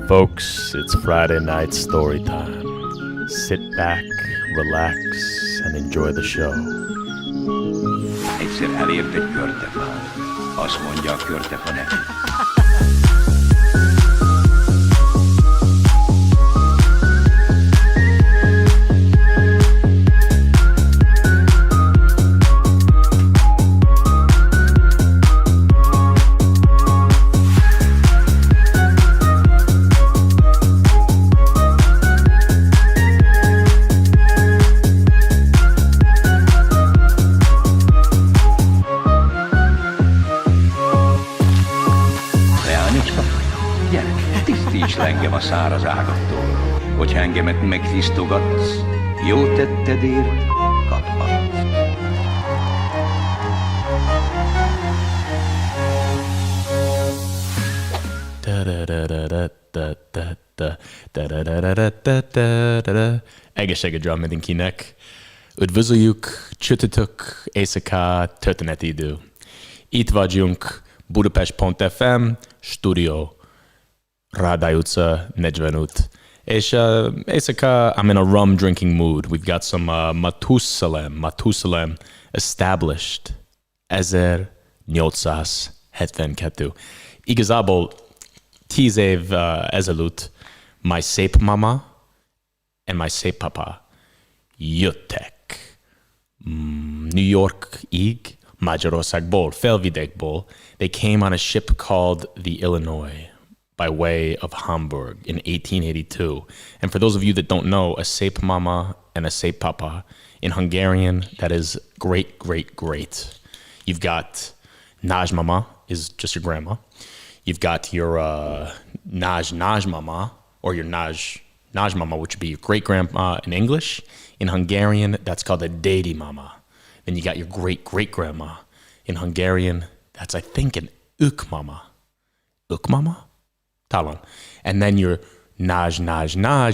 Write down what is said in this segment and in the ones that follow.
Folks, it's Friday night story time. Sit back, relax, and enjoy the show. Egyszer elért egy körtefán. Azt mondja a körtefa neki. Engem a száraz ágattól, hogy engemet megtisztogatsz, jó tettedért kaphatsz. Egészségedre mindenkinek. Üdvözöljük csütörtök éjszaka történeti idő. Itt vagyunk Budapest.fm stúdió. Rádály utca 45. És éjszaka I'm in a rum drinking mood. We've got some Matusalem established 1872. Igazából 10 év ezelőtt my szép mama and my szép papa jöttek New Yorkig, Magyarországból, Felvidékból. They came on a ship called the Illinois by way of Hamburg in 1882. And for those of you that don't know, a szép mama and a szép papa, in Hungarian, that is great, great, great. You've got nagymama is just your grandma. You've got your nagymama, or your nagymama, which would be your great-grandma in English. In Hungarian, that's called a dédi mama. Then you got your great-great-grandma. In Hungarian, that's, I think, an őkmama. Őkmama? Talon. And then your nagy,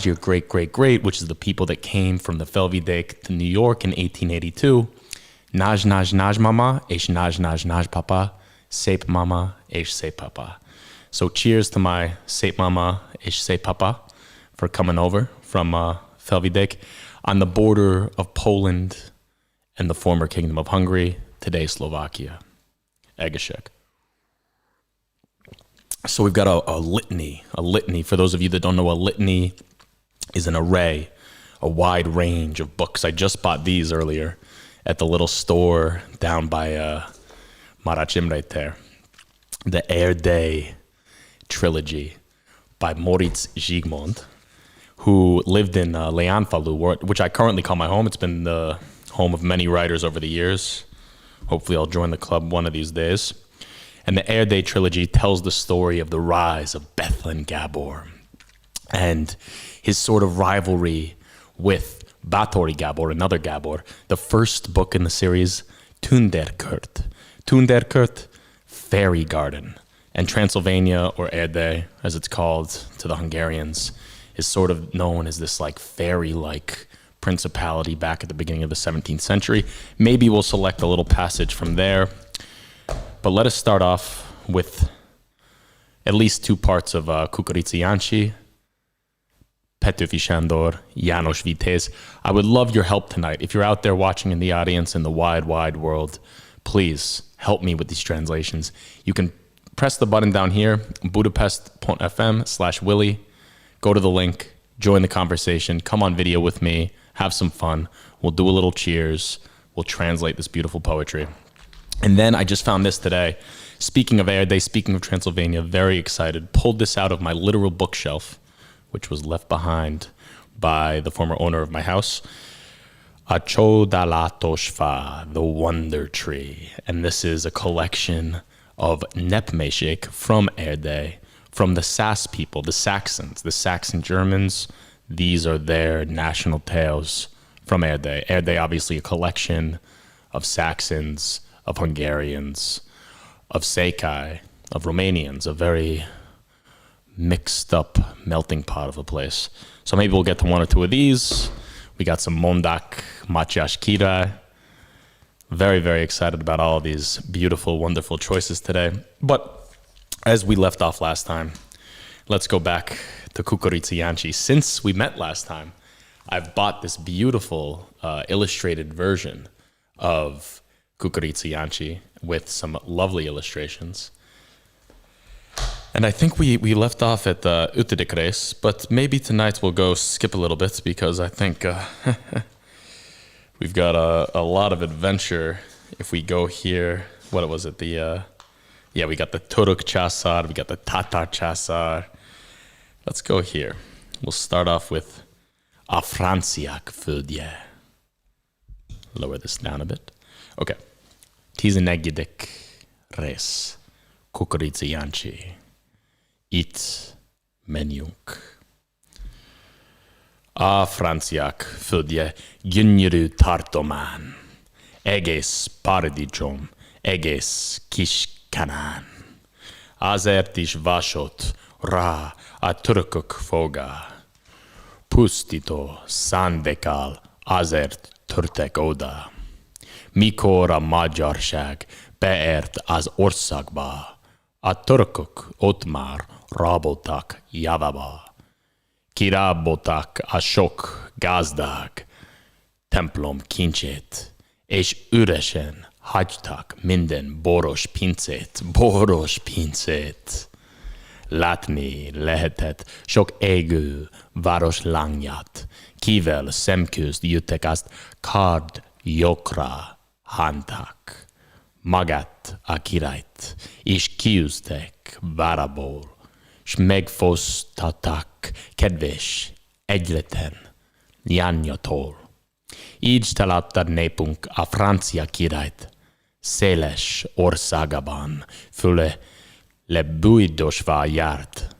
your great, which is the people that came from the Felvidék to New York in 1882. Nagy mama és nagy papa, szép mama és szép papa. So cheers to my szép mama és szép papa for coming over from Felvidék on the border of Poland and the former Kingdom of Hungary, today Slovakia. Egészség. So we've got a litany. For those of you that don't know, a litany is an array, a wide range of books. I just bought these earlier at the little store down by Maracim right there. The Erdély trilogy by Moritz Zsigmond, who lived in Leánfalu, which I currently call my home. It's been the home of many writers over the years. Hopefully I'll join the club one of these days. And the Erdély trilogy tells the story of the rise of Bethlen Gábor and his sort of rivalry with Báthori Gábor, another Gábor. The first book in the series, Tündérkört. Tündérkört, Fairy Garden. And Transylvania, or Erdély, as it's called to the Hungarians, is sort of known as this like fairy-like principality back at the beginning of the 17th century. Maybe we'll select a little passage from there. But let us start off with at least two parts of Kukorici Jancsi, Petőfi Sándor, János Vitéz. I would love your help tonight. If you're out there watching in the audience in the wide, wide world, please help me with these translations. You can press the button down here, budapest.fm/Willie. Go to the link, join the conversation, come on video with me, have some fun. We'll do a little cheers. We'll translate this beautiful poetry. And then I just found this today. Speaking of Erdély, speaking of Transylvania, very excited. Pulled this out of my literal bookshelf, which was left behind by the former owner of my house. A Csodálatos Fa, the Wonder Tree. And this is a collection of nepmesék from Erdély, from the Sasz people, the Saxons, the Saxon Germans. These are their national tales from Erdély. Erdély, obviously a collection of Saxons, of Hungarians, of Székely, of Romanians, a very mixed up melting pot of a place. So maybe we'll get to one or two of these. We got some Mondak, Matyás Király. Very, very excited about all of these beautiful, wonderful choices today. But as we left off last time, let's go back to Kukurica Jancsi. Since we met last time, I've bought this beautiful illustrated version of Kukurica Jancsi with some lovely illustrations. And I think we left off at the Utedikres, but maybe tonight we'll go skip a little bit because I think we've got a lot of adventure if we go here. What was it? We got the Turuk Chasar, we got the Tatar Chasar. Let's go here. We'll start off with A Franciák földje. Lower this down a bit. Okay. 11. rész. Kukurica Jancsi. Itt menjünk. A franciák földje gyönyörű tartomány. Egész paradicsom, egész kis Kanán. Azért is vasott rá a törökök foga. Pusztító szándékkal azért törtek oda. Mikor a magyarság beért az országba, a törökök ott már raboltak javába. Kiraboltak a sok gazdag templom kincsét, és üresen hagytak minden boros pincét. Látni lehetett sok égő város lányát, kivel szemközt jöttek azt kardjokra hányták. Magát a királyt is kiűztek várából, s megfosztottak kedves egyletlen lányától. Így találta népünk a francia királyt, széles országában fölle lebújdosva járt.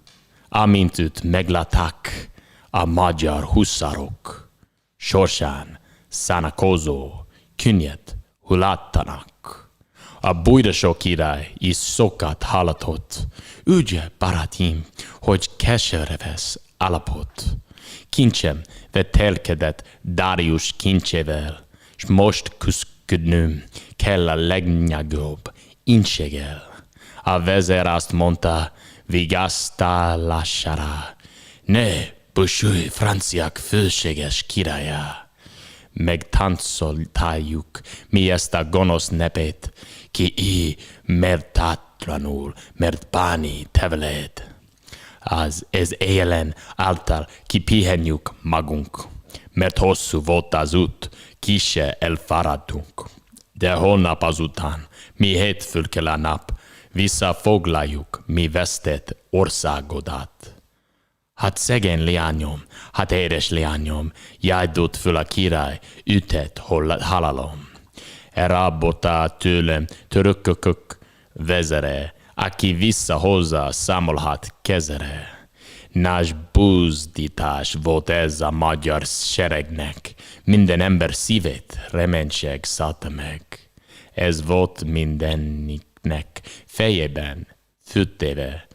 Amint őt meglátták a magyar huszárok, sorsán szánakozó könnyed hullattanak. A bújdosó király is sokat hallatott, ugye, barátim, hogy keserves állapot. Kincsem vetelkedett Darius kincsével, s most küzdködnöm kell a legnagyobb incséggel. A vezér azt mondta, vigasztalására, ne búsulj franciák főséges királya. Megtáncoltáljuk mi ezt a gonosz nepét, ki így méltatlanul, mert bánni te veled. Ez éjjelen által kipihenjük magunk, mert hosszú volt az út, ki se elfáradtunk. De holnap azután, mi hétfőn kell a nap, visszafoglaljuk mi vesztett országodat. Hát szegény leányom, hát édes leányom, jájdott föl a király, ütett halálom. Elrabolta tőlem törökök vezere, aki visszahozza számolhat kezere. Nagy buzdítás volt ez a magyar seregnek, minden ember szívét reménység szállta meg. Ez volt mindeniknek fejében fűtéve,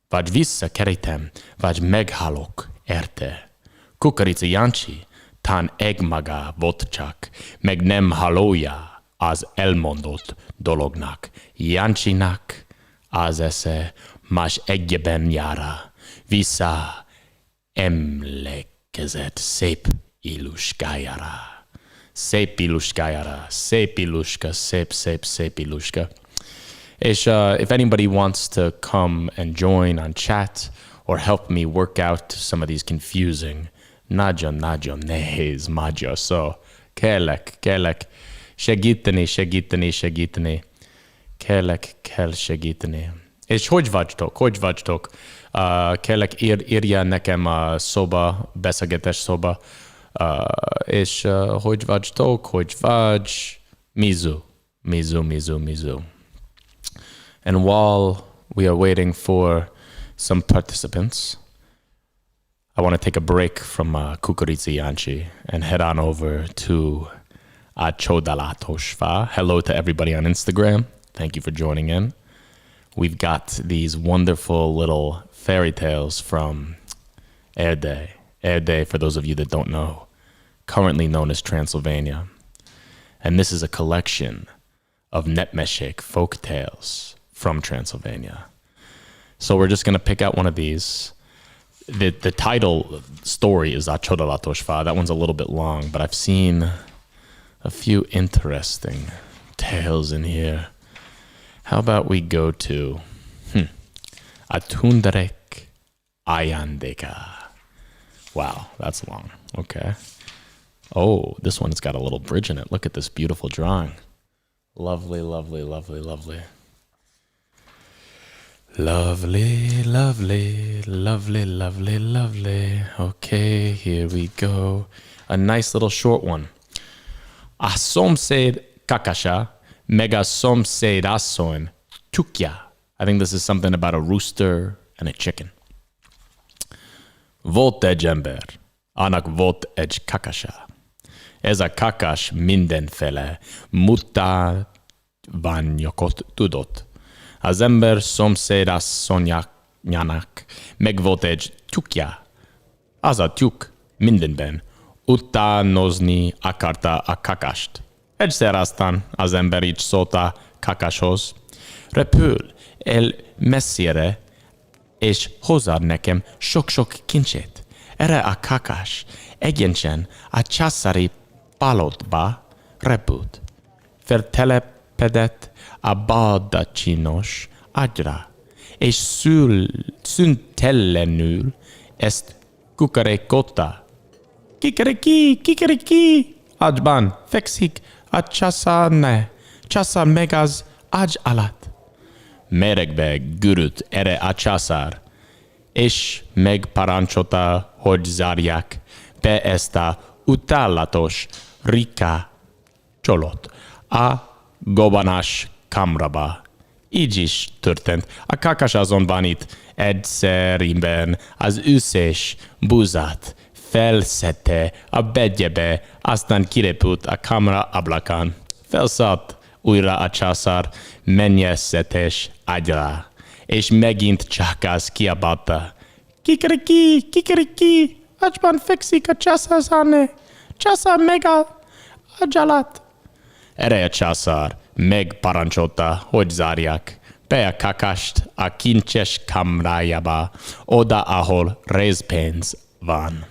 vagy visszakerítem, vagy meghalok érte. Kukurica Jancsi tán egmaga volt csak, meg nem hallója az elmondott dolognak. Jancsinak az esze más egyben jára, vissza emlékezett szép iluskájára. Szép iluskájára, szép iluska, szép iluska. És if anybody wants to come and join on chat or help me work out some of these confusing nagyon nehéz magyar szó, kérlek, segíteni. Kell segíteni. És hogy vagytok? Kérlek, írja nekem a szóba, beszélgetés szóba. És hogy vagytok? Mizu. And while we are waiting for some participants, I want to take a break from Kukurica Jancsi and head on over to Csodalatosfa. Hello to everybody on Instagram. Thank you for joining in. We've got these wonderful little fairy tales from Erdély. Erdély, for those of you that don't know, currently known as Transylvania. And this is a collection of Netmeshik folk tales from Transylvania. So we're just going to pick out one of these. the title story is A Csodálatos Fa. That one's a little bit long, but I've seen a few interesting tales in here. How about we go to A Tundrek Ajándéka. Wow, that's long. Okay. Oh, this one's got a little bridge in it. Look at this beautiful drawing. Lovely, lovely, lovely, lovely. Lovely, lovely, lovely, lovely, lovely. Okay, here we go. A nice little short one. A szomszéd kakasa, meg a szomszéd asszony tyúkja. I think this is something about a rooster and a chicken. Volt egy ember, annak volt egy kakasa. Ez a kakas mindenféle mutatmányokat tudott. Az ember szomszéd asszonyának meg volt egy tyúkja. Az a tyúk mindenben utánozni akarta a kakast. Egyszer aztán az ember így szólt a kakashoz. Repül el messzire, és hozzád nekem sok-sok kincsét. Erre a kakas egyenesen a császári palotba repült. Feltelepedett a baldacsinos ágyra, és szüntelenül ezt kukarékolta. Kikeriki, kikeriki! Ágyban fekszik a császár meg az ágy alatt. Meregbe gürült erre a császár, és megparancsolta, hogy zárják be ezt a utálatos rikácsolót a gobbanás kamrába. Így is történt. A kakas azonban itt egyszerűen az összes búzát felszedte a bedjebe, aztán kirepült a kamra ablakán. Felszállt újra a császár mennyezetes ágyra, és megint csak az kiabálta. Kikeriki, kikeriki, ágyban fekszik a császár záne, császár meg a ágy alatt. Erre a császár megparancsolta, hogy zárják be a kakast a kincses kamrájába, oda, ahol részpénz van.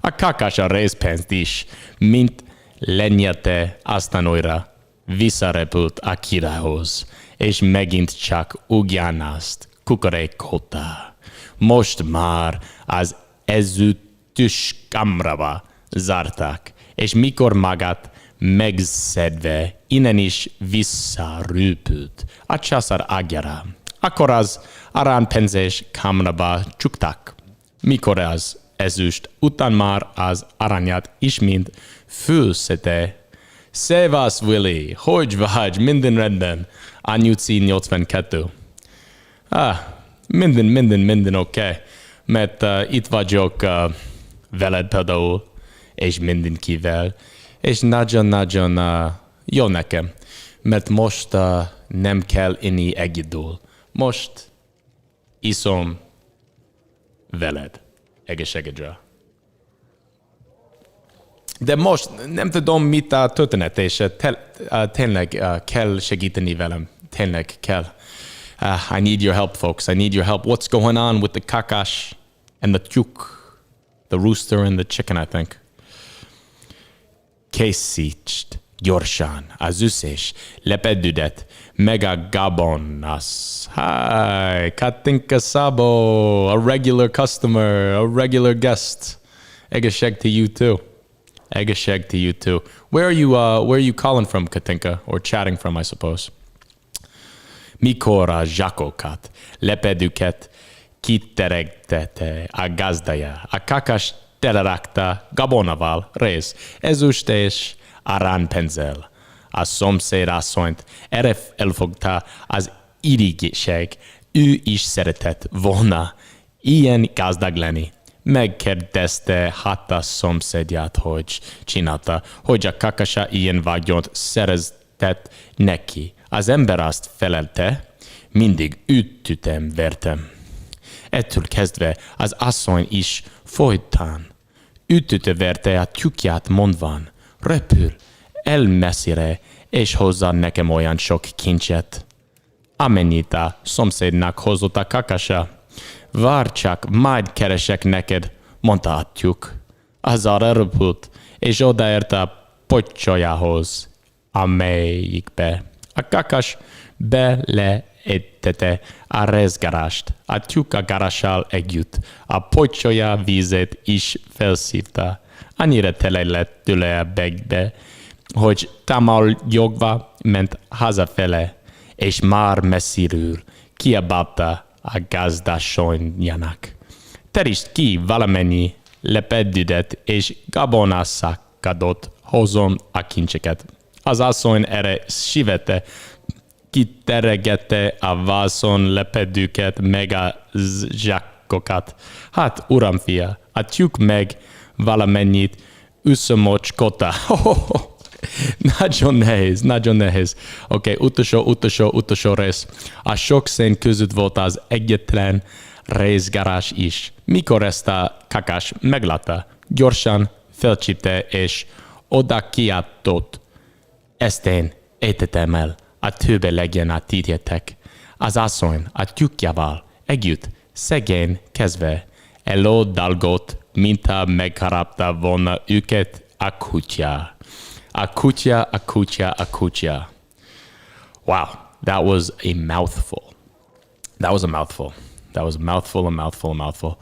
A kakas a részpénzt is, mint lenyelte, aztán újra visszarepült a királyhoz, és megint csak ugyanazt kukorékolta. Most már az ezüstös kamrába zárták, és mikor magát megszedve innen is visszaröpült a császár ágyára. Akkor az aranypénzes kamrába csukták. Mikor az ezüst után már az aranyat ismét fölszedte. Szevasz, Willie! Hogy vagy? Minden rendben. Anyuci 82. Minden oké. Mert itt vagyok veled például, és mindenkivel. És nagyon jó nekem. Mert most nem kell inni egyedül. Most iszom veled. Egészségedre. De most nem tudom, mit a történet, és tényleg kell segíteni velem. Tényleg kell. I need your help, folks. I need your help. What's going on with the kakas and the tyúk? The rooster and the chicken, I think. Készítsd gyorsan az összes lepedődet meg a gabonasz. Hi, Katinka Sabo, a regular customer, a regular guest. Egészség to you too. Egészség to you too. Where are you calling from, Katinka, or chatting from, I suppose? Mikor a zsákokat, lepedőket kiteregtette a gazdája, a kakas telerakta gabonával, rész, ezüst és aranypénzzel. A szomszéd asszonyt erre elfogta az irigység, ő is szeretett volna ilyen gazdag lenni. Megkérdezte hát a szomszédját, hogy csinálta, hogy a kakasa ilyen vagyont szereztett neki. Az ember azt felelte, mindig ütöttem, vertem. Ettől kezdve az asszony is folytán ütötte verte a tyúkját mondván, repül el messzire, és hozza nekem olyan sok kincset, amennyit a szomszédnak hozott a kakasa. Várj csak, majd keresek neked, mondta a tyúk. Az arra röpült, és odaért a pocsolyához, amelyikbe a kakas beleétette a rezgarást. A tyúk a garással együtt a pocsolya vízét is felszívta. Annyira tele lett tőle a begbe, hogy támoljogva ment hazafele, és már messziről kiabálta a gazdasonyjának. Terítsd ki valamennyi lepedődet, és gabonaszakadot hozom a kincseket. Az asszony erre sivete, kiteregette a vászon lepedőket meg a zsákokat. Hát, uramfia, a tyúk meg valamennyit összemocskolta. Nagyon nehéz. Oké, utolsó rész. A sok szén között volt az egyetlen részgarázs is. Mikor ezt a kakás meglátta, gyorsan felcsípte és oda kiáltott. Ezt én étetem el, a többe legyen a titjetek. Az asszony a tyúkjával együtt szegény kezdve elodalgott, mintha megharapta volna őket a kutya. A kutya. Wow, that was a mouthful. That was a mouthful. That was a mouthful.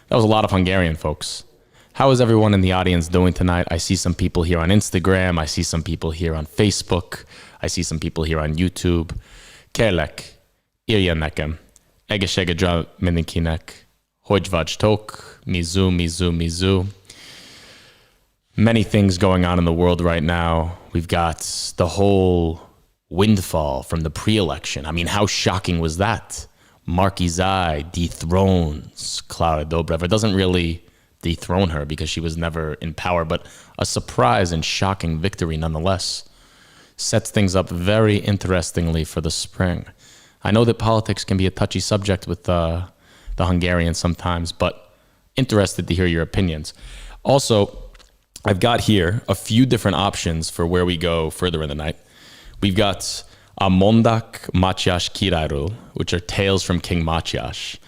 That was a lot of Hungarian, folks. How is everyone in the audience doing tonight? I see some people here on Instagram. I see some people here on Facebook. I see some people here on YouTube. Kérlek, írjen nekem. Egészségedre mindenkinek. Hogy vagytok? Mizu. Many things going on in the world right now. We've got the whole windfall from the pre-election. I mean, how shocking was that? Markizai dethrones Clara Dobrev. It doesn't really dethrone her because she was never in power, but a surprise and shocking victory nonetheless. Sets things up very interestingly for the spring. I know that politics can be a touchy subject with the Hungarians sometimes, but interested to hear your opinions. Also, I've got here a few different options for where we go further in the night. We've got a Mondak Mátyás Királyról, which are tales from King Mátyás.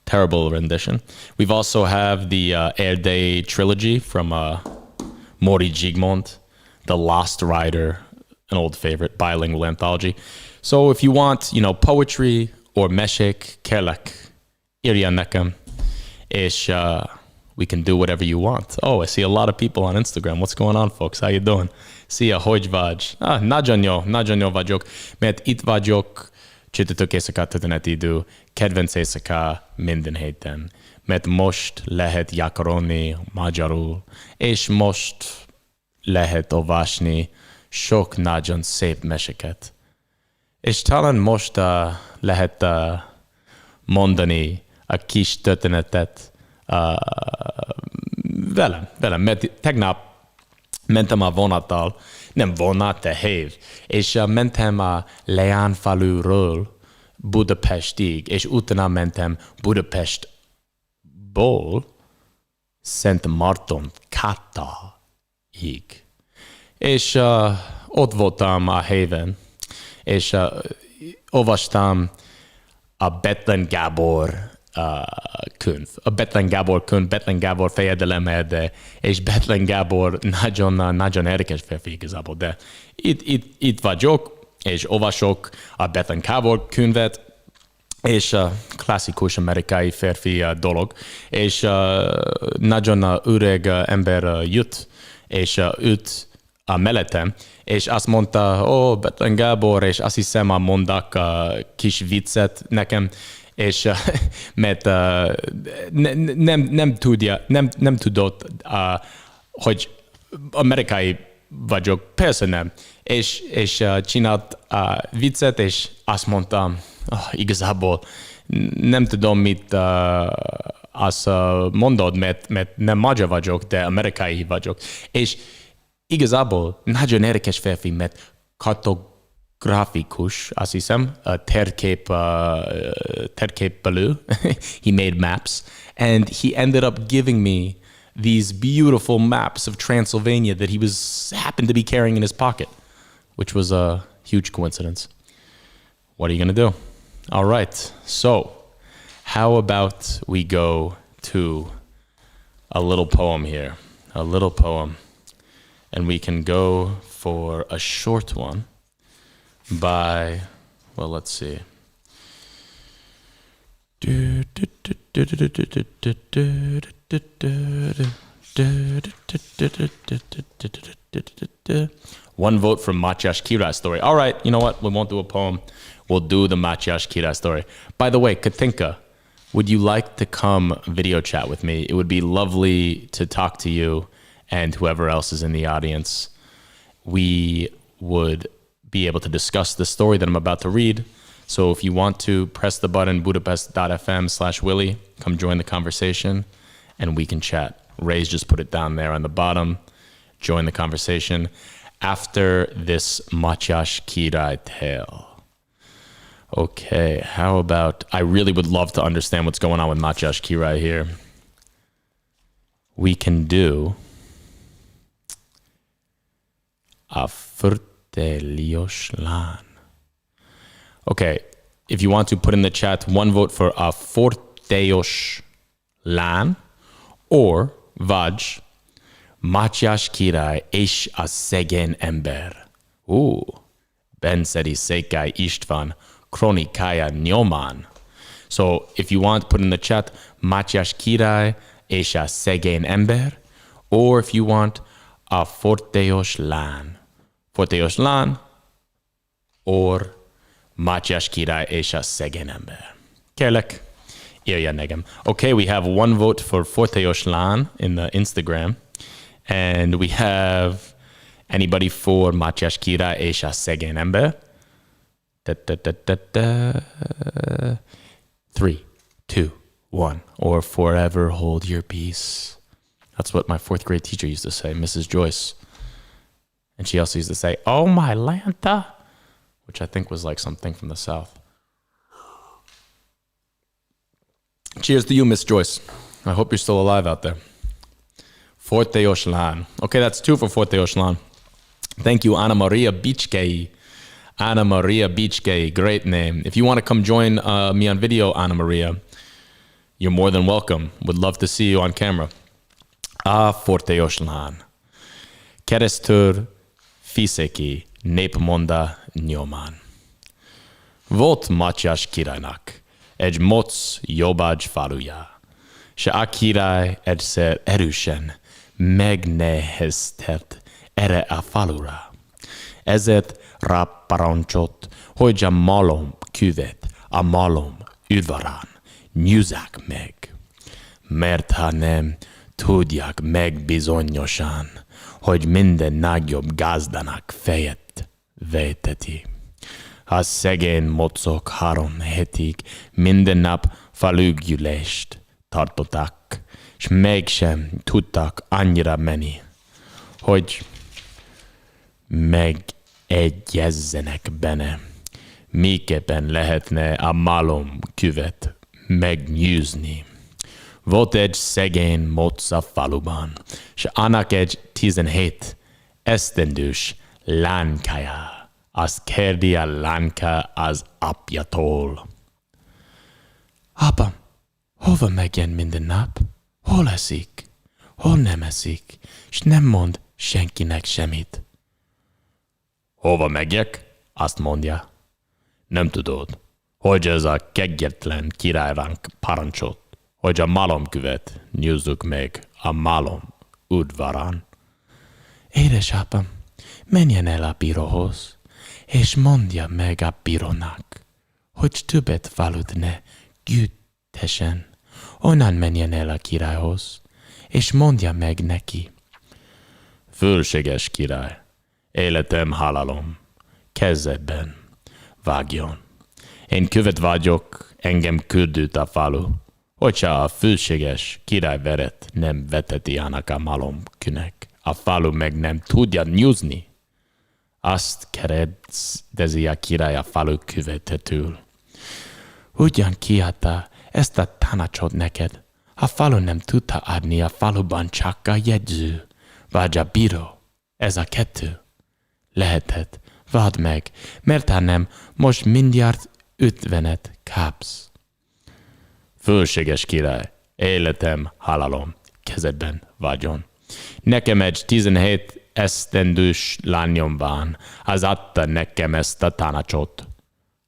Terrible rendition. We've also have the Erdei trilogy from Mori Zsigmond, The Lost Rider, an old favorite, bilingual anthology. So if you want, poetry or meshek, kérlek, írja nekem, és we can do whatever you want. Oh, I see a lot of people on Instagram. What's going on, folks? How you doing? Szia, hogy vagy? Nagyon jó vagyok, mert itt vagyok csütörtök éjszaka történeti idő, kedvenc éjszaka minden héten, mert most lehet gyakorolni magyarul, és most lehet olvasni sok nagyon szép meseket. És talán most lehet mondani a kis történetet velem, mert tegnap mentem a vonattal, nem vonat, de hév, és mentem a Leánfaluról Budapestig, és utána mentem Budapestból Szent Marton Kataig. És ott voltam a héven, és olvastam a Bethlen Gábor könyv. A Bethlen Gábor fejedelemerde, és Bethlen Gábor nagyon érdekes férfi igazából, de itt vagyok, és olvasok a Bethlen Gábor könyvet, és klasszikus amerikai férfi dolog, és nagyon öreg ember jött, és őt a mellettem, és azt mondta, Bethlen Gábor, és azt hiszem mondak kis viccet nekem, és mert nem tudott, hogy amerikai vagyok, persze nem, és csinált viccet, és azt mondtam, igazából nem tudom, mit azt mondod, mert nem magyar vagyok, de amerikai vagyok. És igazából nagyon érdekes férfi, mert kartografikus, azt hiszem, térképelő. He made maps, and he ended up giving me these beautiful maps of Transylvania that he happened to be carrying in his pocket. which was a huge coincidence. What are you going to do? All right. So how about we go to a little poem here, a little poem, and we can go for a short one by, well, let's see. One vote for Matyas Kirai's story. All right, you know what? We won't do a poem. We'll do the Matyas Kirai story. By the way, Katinka, would you like to come video chat with me? It would be lovely to talk to you and whoever else is in the audience. We would be able to discuss the story that I'm about to read. So if you want to, press the button budapest.fm/Willie, come join the conversation, and we can chat. Ray's just put it down there on the bottom. Join the conversation after this Matyas Kirai tale. Okay, how about, I really would love to understand what's going on with Matyas Kirai here. We can do a Furtelios Lan. Okay, if you want to put in the chat, one vote for a Forteos Lan or Vaj, Matyas Kirai és a szegény ember. Ben Székely István kronikája nyomán. So if you want, put in the chat, Matyas Kirai és a szegény ember, or if you want, a Forteos Lan. Forteos Lan or Matyas Kirai és a szegény ember. Kérlek, írja negem. Okay, we have one vote for Forteos Lan in the Instagram. And we have anybody for Matyas Kirai és a szegény ember? 3, 2, 1. Or forever hold your peace. That's what my 4th grade teacher used to say, Mrs. Joyce. And she also used to say, oh my Lanta, which I think was like something from the South. Cheers to you, Miss Joyce. I hope you're still alive out there. Forteos Lan. Okay, that's 2 for Forteos Lan. Thank you, Anna Maria Bichkei. Anna Maria Bichkei, great name. If you want to come join me on video, Anna Maria, you're more than welcome. Would love to see you on camera. Forteos Lan. Keresztül Fiszeki népmonda nyomán. Volt Matyas Kirainak egy moc jobbágy faluja, se a király egyszer erősen megneheztett erre a falura. Ezért ráparancsolt, hogy a malom küvet a malom udvarán nyúzzák meg. Mert ha nem tudják meg bizonyosan, hogy minden nagyobb gazdának fejet veteti. A szegény mocok 3 hétig minden nap falugyűlést tartottak, és mégsem tudtak annyira menni, hogy megegyezzenek benne, miképpen lehetne a malom küvet megnyúzni. Volt egy szegény moc a faluban, és annak egy 17 esztendős lánykája. Azt kérdi a lányka az apjától. Apám, hova megjön minden nap? Hol eszik? Hol nem eszik? És nem mond senkinek semmit. Hova megyek? Azt mondja. Nem tudod, hogy ez a kegyetlen király ránk parancsolt, hogy a malomküvet nyúzzuk meg a malom udvarán. Édesapám, menjen el a bíróhoz, és mondja meg a bírónak, hogy többet falut ne gyűjthessen. Onnan menjen el a királyhoz, és mondja meg neki. Fölséges király, életem halálom, kezedben vágjon. Én követ vagyok, engem küldött a falu, hogyha a fölséges király veret nem veteti annak a malomkűnek, a falu meg nem tudja nyúzni. Azt kérdezi a király a falu követetől. Ugyan kiadta ezt a tanácsot neked? A falu nem tudta adni, a faluban csak a jegyző, vagy a bíró. Ez a 2. Lehetett Vedd meg, mert ha nem, most mindjárt 50-et kapsz. Fölséges király, életem, halálom, kezedben vagyon. Nekem egy 17 esztendős lányom van, az adta nekem ezt a tanácsot.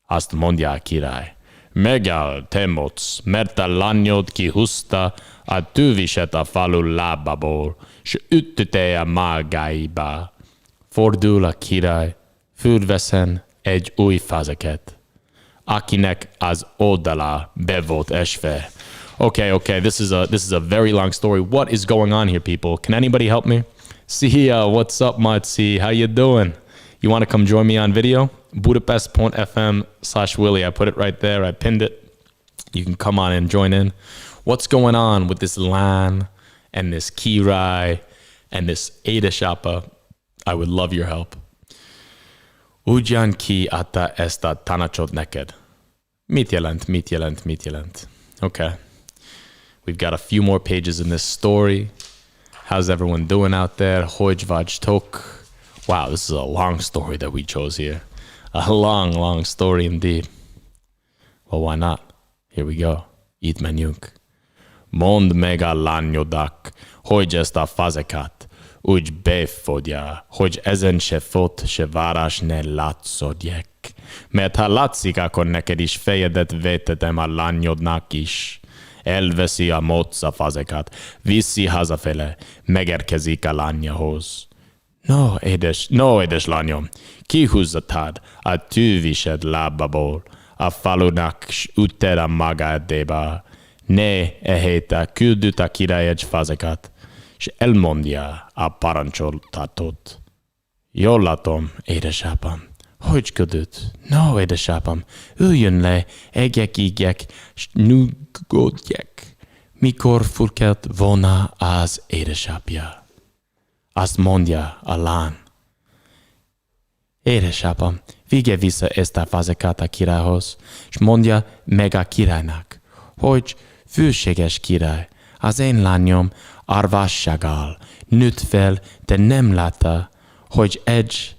Azt mondja a király, megáll, te moc, mert a lányod kihúzta a tűviset a falu lábából, s ütötte a magáiba. Fordul a király, fölveszen egy új fazeket, akinek az oldala be volt esve. Okay, this is a very long story. What is going on here, people? Can anybody help me? Sia, what's up, Matsi? How you doing? You want to come join me on video? Budapest.fm/Willie. I put it right there. I pinned it. You can come on and join in. What's going on with this Lan and this Kirai and this Édesapa? I would love your help. Ugyan ki adta ezt a tanácsot neked? Mit jelent? Okay. We've got a few more pages in this story. How's everyone doing out there? Hogy vagytok? Wow, this is a long story that we chose here. A long story indeed. Well, why not? Here we go. Itt menjünk. Mondd meg a lányodnak, hogy ezt a fazekat úgy befogja, hogy ezen se fot, se várás ne látszódjék. Mert ha látszik, akkor neked is fejedet vetetem a lányodnak is. Elveszi a moc a fazekat, viszi hazafele, megérkezik a lányhoz. No, édes lányom, kihúzatad a tűvised lábából, a falunak s üted a magádéba. Ne ehelyte küldött a király egy fazekat, s elmondja a parancsoltatót. Jól látom, édesapám. Hogy küldött? No, édesapám, üljön le, egyek, s nyugodjek. Mikor furkelt volna az édesapja? Azt mondja a lány. Édesapám, vigye vissza ezt a fazekat a királyhoz, s mondja meg a királynak, hogy főséges király, az én lányom arvassággal nőtt fel, de nem látta, hogy egy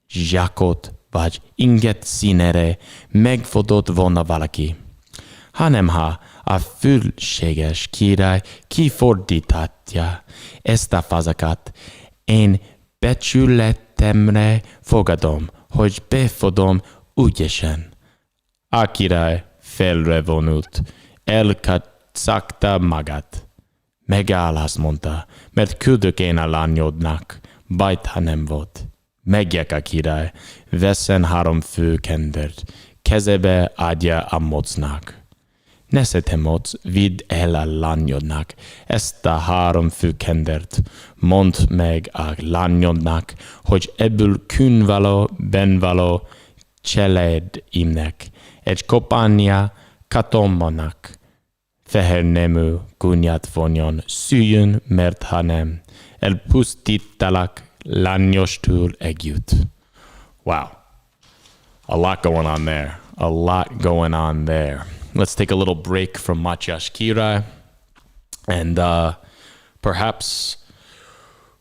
zsákot vagy inget színére megfogott volna valaki, hanem ha a főséges király kifordítatja ezt a fazekat, én becsületemre fogadom, hogy befogom ügyesen. A király felre vonult, elkacagta magát. Megáll, azt mondta, mert küldök én a lányodnak, bajt, ha nem volt. Megjek a király, veszen 3 főkendert, kezebe adja a mocnak. Nesze te moc, vidd el a lányodnak ezt a 3 főkendert, mondd meg a lányodnak, hogy ebből kűnvaló, benvaló cseládimnek, egy kopánya katomának, fehér nemű kunyát vonjon, szüljön, mert ha nem, elpusztítalak lányostól együtt. Wow. A lot going on there. Let's take a little break from Matyás Király, and perhaps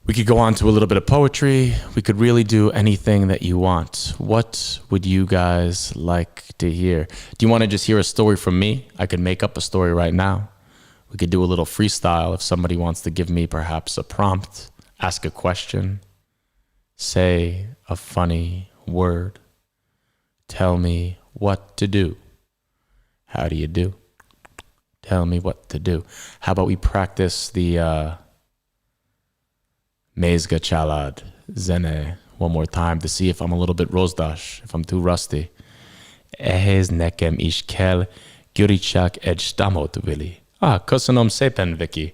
we could go on to a little bit of poetry. We could really do anything that you want. What would you guys like to hear? Do you want to just hear a story from me? I could make up a story right now. We could do a little freestyle if somebody wants to give me perhaps a prompt, ask a question, say a funny word, tell me what to do. How do you do? Tell me what to do. How about we practice the Mézga Család zene one more time to see if I'm a little bit rozdas, if I'm too rusty. Ehhez nekem is kell gyűjtsák egy stamot, Willie. Köszönöm szépen, Vicky.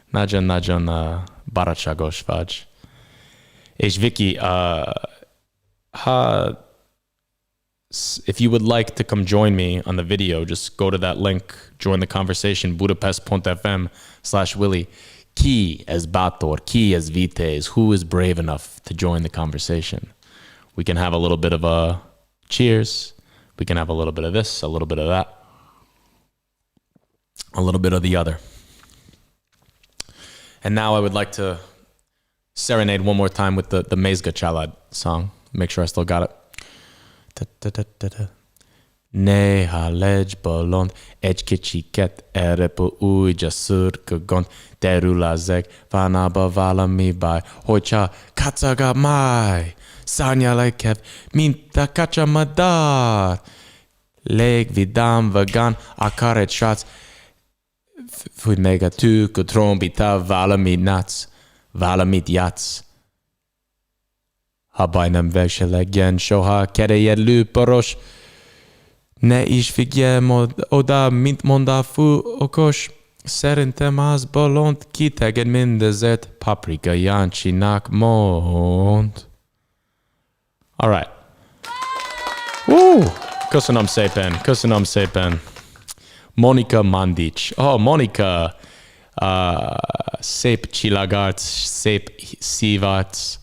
Nagyon barátságos vagy. És Vicky, if you would like to come join me on the video, just go to that link, join the conversation, budapest.fm/Willie. Ki ez bátor, ki ez vitéz, who is brave enough to join the conversation? We can have a little bit of a cheers. We can have a little bit of this, a little bit of that, a little bit of the other. And now I would like to serenade one more time with the Mézga Család song. Make sure I still got it. Néha legy bolond, egy kicsiket erre po újra szürke gond, derül az ég, vánába valami baj, hogyha kacag a máj, szárnyal egy kev, mint a kacsamadár. Légvidám vegán, akar egy srác, fújt meg a tűk, a trombita, valamit nátsz, valamit játsz. Ha baj nem veselegjen soha, keréjed lőporos, ne is figyelj oda, mint mond a fú okos. Szerintem az bolond, kiteged mindezet, Paprika Jáncsinak mond. Alright. Köszönöm szépen, köszönöm szépen. Monika Mandic. Monika, szép csillagarc, szép szívarc.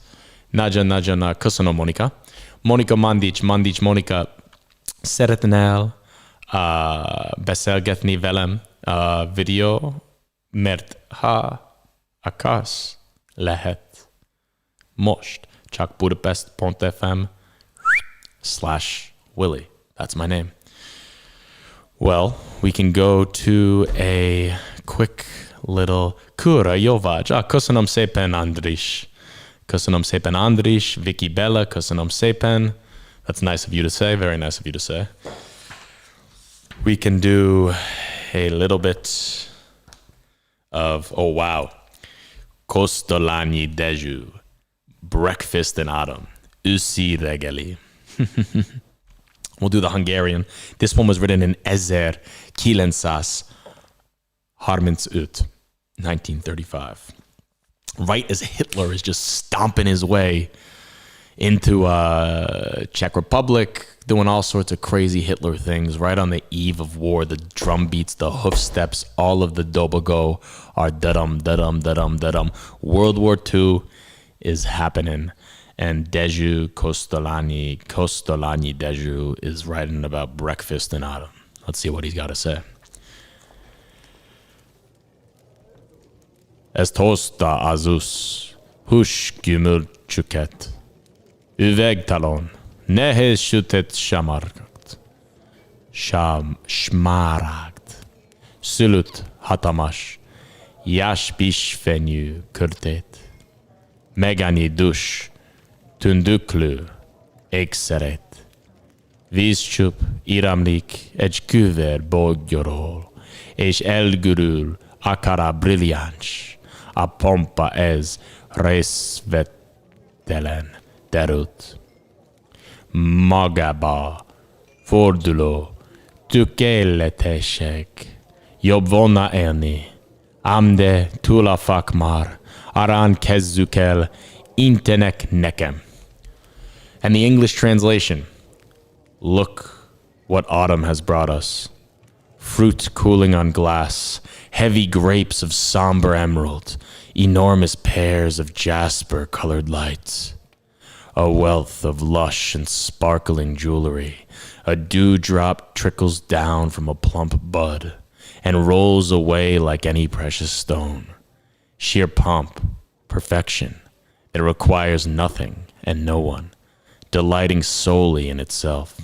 Nagyon, köszönöm Monika. Monika Mandic, Monika, szeretnél beszélgetni velem videó, mert ha akarsz, lehet most. Csak budapest.fm/Willie. That's my name. Well, we can go to a quick little Kura Jovaj. Köszönöm szépen, Andris. Köszönöm szépen, Andris. Vicky Bella, köszönöm szépen. That's nice of you to say. Very nice of you to say. We can do a little bit of, oh wow, Kosztolányi Dezső, Breakfast in Autumn, Őszi reggeli. We'll do the Hungarian. This one was written in 1935. Right as Hitler is just stomping his way into Czech Republic, doing all sorts of crazy Hitler things, right on the eve of war. The drum beats, the hoof steps, all of the dobogo are da-dum, da-dum, da-dum, da-dum. World War II is happening. And Dezső Kosztolányi Dezső is writing about breakfast in autumn. Let's see what he's got to say. Ezt hozta Azus, hús gyümölcsüket, üvegtalon, nehéz sütött smaragd, szülött hatalmas, jáspis fenyő körtét, megannyi dus, tündöklő, ékszerét, vízcsup iramlik egy küver boltgyról, és elgürül akár brilliáns, a pompa ez részvetelen derült. Magába forduló, tökéletesek, jobb volna élni, ám de túl a fak már, arán kezdjük el, intenek nekem. And the English translation, look what autumn has brought us. Fruit cooling on glass, heavy grapes of somber emerald, enormous pears of jasper-colored lights, a wealth of lush and sparkling jewelry. A dewdrop trickles down from a plump bud and rolls away like any precious stone. Sheer pomp, perfection, it requires nothing and no one, delighting solely in itself.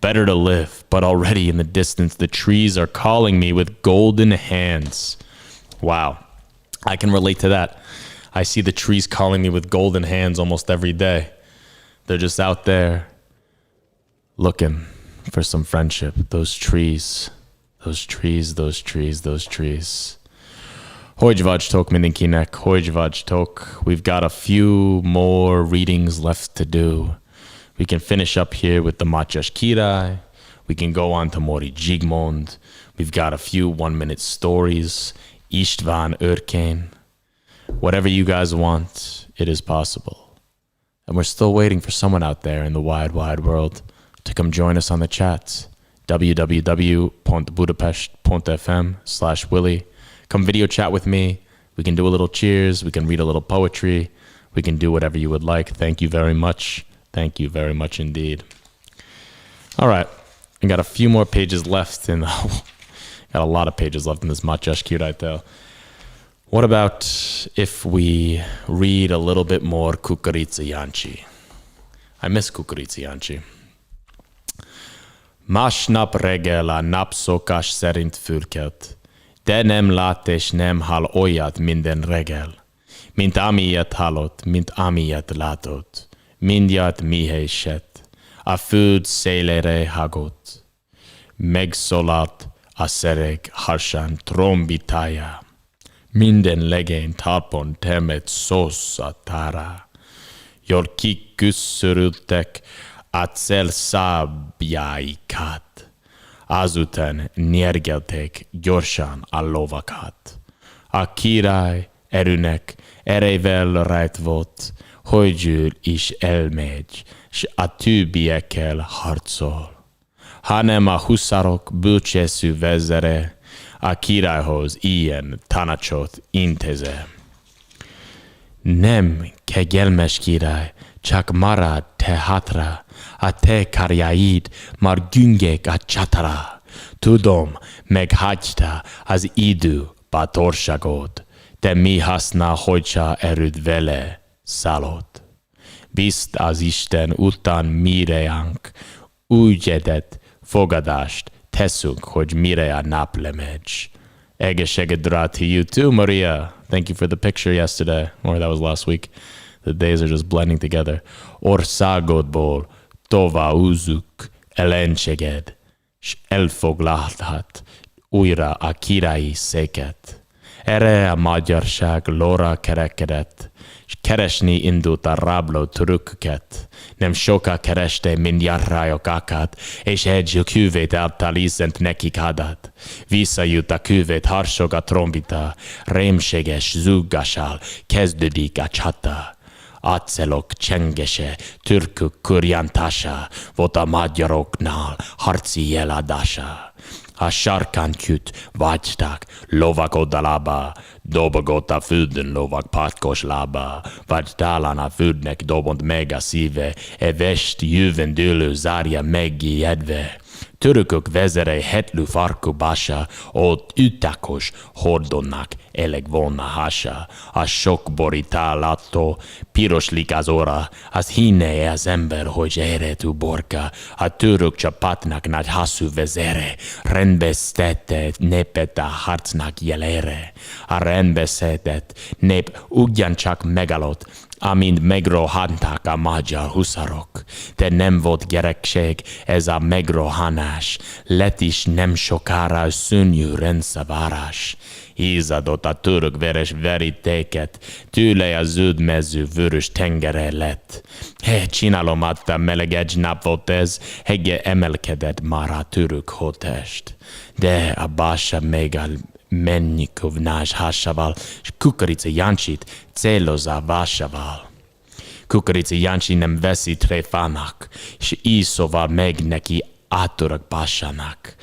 Better to live, but already in the distance the trees are calling me with golden hands. Wow, I can relate to that. I see the trees calling me with golden hands almost every day. They're just out there looking for some friendship. Those trees. Hogy vagytok mindenkinek, hogy vagytok. We've got a few more readings left to do. We can finish up here with the Mátyás Király. We can go on to Mori Zsigmond. We've got a few 1-minute stories. István Örkény. Whatever you guys want, it is possible. And we're still waiting for someone out there in the wide, wide world to come join us on the chats. www.budapest.fm/Willie. Come video chat with me. We can do a little cheers. We can read a little poetry. We can do whatever you would like. Thank you very much. Thank you very much indeed. All right. I got a few more pages left got a lot of pages left in this Mátyás Király tale. What about if we read a little bit more Kukorica Jancsi? I miss Kukorica Jancsi. Másnap reggel a napszokás szerint fürkelt, de nem lát és nem hall olyat minden reggel, mint amilyet hallott, mint amilyet látott. Mindjárt mihésett, a föld szélére hagott. Megszólalt a szereg harsan trombitája. Minden legény talpon termett szószatára. Jól kiküszörültek a célszábjáikat. Azután nyergelték gyorsan a lovakat. A király erőnek erével rajt volt, hogy is elmegy, s a többiekkel harcol. Hanem a huszárok bölcsészű vezere a királyhoz ilyen tanácsot intéze. Nem, kegyelmes király, csak marad te hátra, a te karjaid már güngek a csatara. Tudom, meghagyta az idő bátorságot, de mi haszna, hogyha erőd vele szállott. Bizt az Isten után mireánk, ügyedet, fogadást teszünk, hogy mire a nap lemegy. Egészséget rá to you too, Maria. Thank you for the picture yesterday, or that was last week. The days are just blending together. Országodból továbbúzzuk ellenséged, s elfoglalhat újra a királyi széket. Erre a magyarság lóra kerekedett, és keresni indult a rabló törököket. Nem soká kereste mindjárt rájuk akad, és egy küvét által ízent nekik adat. Visszajut a küvét, harsog a trombita, rémséges zúgással kezdődik a csata. Acélok csengese, türkök kurjantása, volt a magyaroknál harci jeladása. A sarkantyűt vágyták, lovak oldalába, dobogott a földön lovak patkos lába, vagy talán a földnek dobott meg a szíve, vest jövendőlő zárja megijedve. Törökök vezere hetlő farkú bása, ott ütakos hordonnak elég volna hása. A sok borítálattól piroslik az óra, az hinne az ember, hogy eredő borka. A török csapatnak nagy haszú vezere, rendbesztette népet a harcnak jelére. A rendbeszedett nép ugyancsak megalott, amint megrohanták a magyar huszárok. De nem volt gyerekség ez a megrohanás, lett is nem sokára szörnyű rendszavárás. Ízadott a török veres verítéket, tőle a zöld mező vörös tengere lett. Csinálom adta meleg egy nap volt ez, hegye emelkedett már a török holttest. De a bása még a Mennikovnás hásával, és Kukorica Jancsit célozza vásával. Kukorica Jancsi nem veszi tréfának, és így szóval meg neki átörök básának.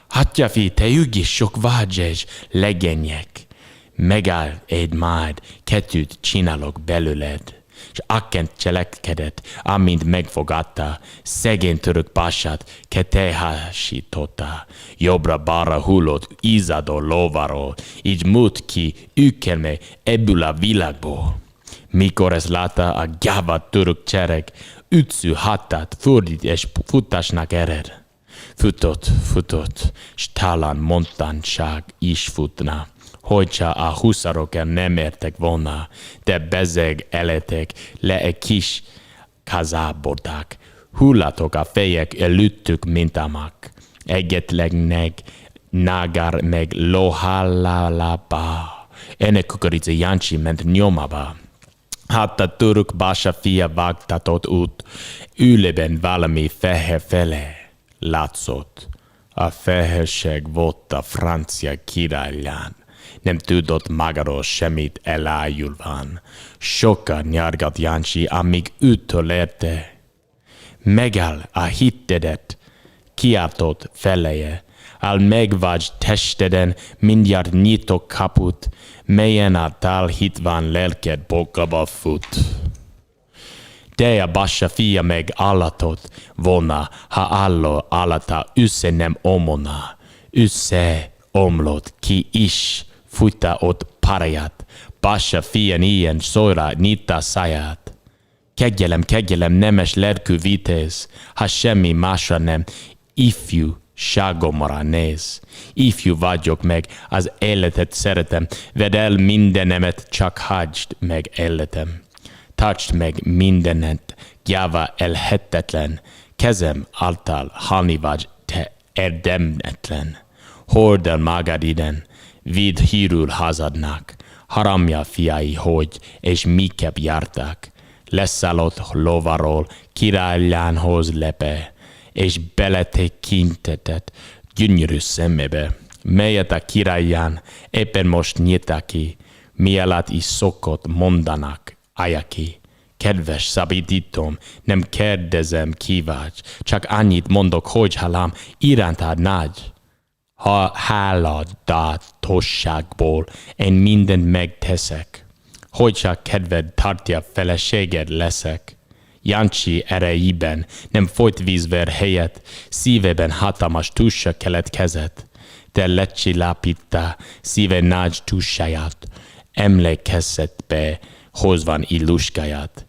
Hatja fi, te ügis sok vágyes legények, megáll egy majd, kettőt csinálok belőled. És akkent cselekedett, amint megfogadta, szegény török pását ketehásította. Jobbra-balra hullott ízadó lováról, így múlt ki ükelme ebből a világból. Mikor ezt látta a gyáva török csereg, ütsző hátát fordít és futásnak ered. Futott, s talán montánság is futna, hogyha a huszárok nem értek volna, de bezeg eletek le egy kis kazábordák. Hullatok a fejek előttük, mint amak. Egyetlegnek nágár meg lohalálába. Ennek Kukorica Jancsi ment nyomába. Hát a török bása fia vágtatott út, ülében valami fehér fele látszott. A fehérség volt a francia királyán. Nem tudott magáról semmit elájulván. Sokat nyargat Jancsi, amíg ütölerte. Megáll a hittedet, kiáltott feleje. Al megvágy testeden mindjárt nyitok kaput, melyen a tál hitván lelked bokába fut. De a bása fia meg állatot volna, ha álló állata össze nem omolna. Össze omlott ki is, fújta ott párját, bása fián ilyen szóra nyita száját. Kegyelem, nemes lelkű vitéz, ha semmi másra nem ifjú ságomra néz. Ifjú vagyok meg, az életet szeretem, vedd el mindenemet, csak hagyd meg életem. Tartsd meg mindenet, gyáva elhetetlen, kezem által halni vagy te érdemletlen. Hord el magad iden, vidd hírül hazadnak, haramja fiai, hogy, és miképp jártak. Leszállott lovaról, királylánhoz lepe, és beletekintetett gyönyörű szemébe, melyet a királlyán éppen most nyitá ki, mielőtt is szokott mondanak, állja ki. Kedves szabadítom, nem kérdezem ki vagy, csak annyit mondok, hogy hálám irántad nagy. Ha háladatosságból én mindent megteszek, hogy csak kedved tartja feleséged leszek. Jancsi erejében nem folyt vízver helyett, szívében hatalmas tussa keletkezett. De lecsillapítta szíve nagy tussáját, emlékezett be, hozvan illuskáját.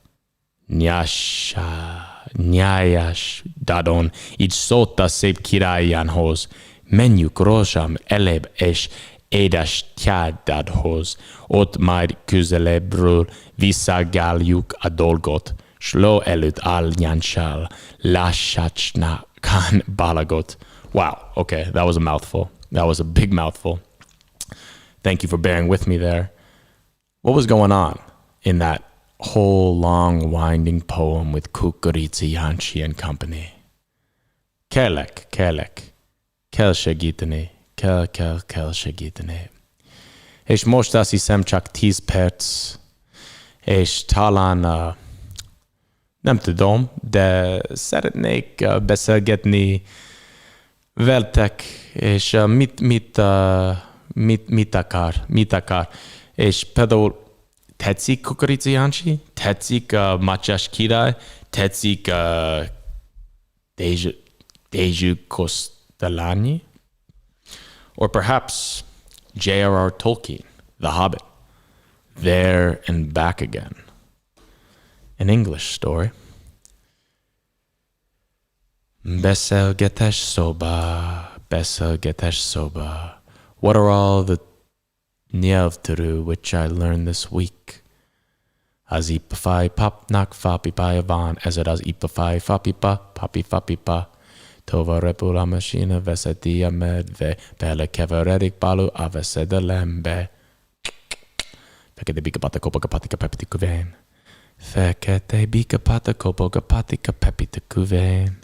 Nyájas dadon, így szólt a szép királyánhoz, menjük rózsám elébb és édes tyádadhoz, ott majd közelebbről visszagáljuk a dolgot, s ló előtt álljánssal lássácsnakán balagot. Wow, okay, that was a mouthful. That was a big mouthful. Thank you for bearing with me there. What was going on in that whole long winding poem with Kukuritsi, Jancsi and company? Kérlek, kell segíteni, kell segíteni. És most azt hiszem csak 10 perc, és talán nem tudom, de szeretnék beszélgetni veltek, és mit akar. És például tetszik Kukuritsi Jancsi? Tetszik Matyás király? Tetszik Dezső Kosztolányi? Or perhaps J.R.R. Tolkien, The Hobbit, There and Back Again, an English story. Beszélgetés szoba. What are all the nyelvtörő which I learned this week? Az ipafai papnak fapipa van, ezért az ipafai fapipa. Tova repul a masina, veszeti a medve, belekeveredik balú a veszedelembe. Fekete bika kopogapatika pepiti kuvén. Fekete bika kopogapatika pepiti kuvén.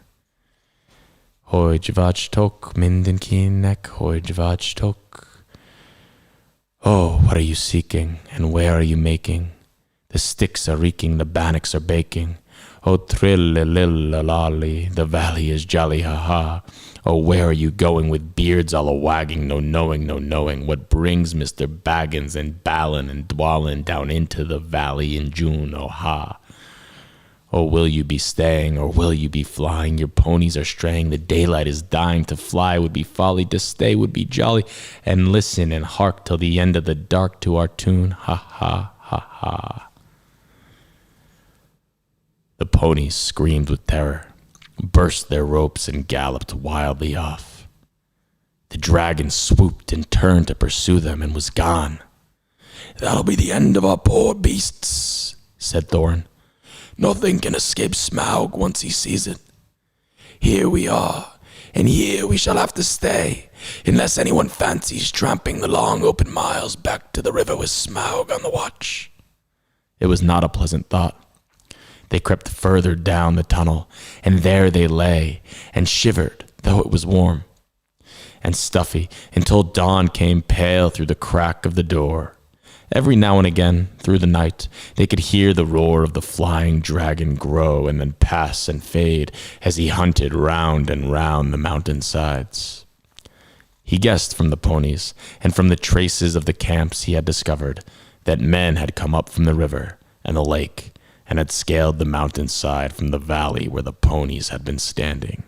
Hogy vagytok mindenkinek, hogy vagytok. Oh, what are you seeking, and where are you making? The sticks are reeking, the bannocks are baking. Oh, trill-lil-lolly, the valley is jolly, ha-ha. Oh, where are you going with beards all a-wagging, no knowing what brings Mr. Baggins and Balin and Dwalin down into the valley in June, oh ha. Oh, will you be staying, or will you be flying? Your ponies are straying, the daylight is dying. To fly would be folly, to stay would be jolly. And listen and hark till the end of the dark to our tune, ha-ha, ha-ha. The ponies screamed with terror, burst their ropes, and galloped wildly off. The dragon swooped and turned to pursue them and was gone. "That'll be the end of our poor beasts," said Thorin. "Nothing can escape Smaug once he sees it. Here we are, and here we shall have to stay, unless anyone fancies tramping the long open miles back to the river with Smaug on the watch." It was not a pleasant thought. They crept further down the tunnel, and there they lay, and shivered, though it was warm and stuffy, until dawn came pale through the crack of the door. Every now and again, through the night, they could hear the roar of the flying dragon grow and then pass and fade as he hunted round and round the mountain-sides. He guessed from the ponies and from the traces of the camps he had discovered that men had come up from the river and the lake and had scaled the mountainside from the valley where the ponies had been standing.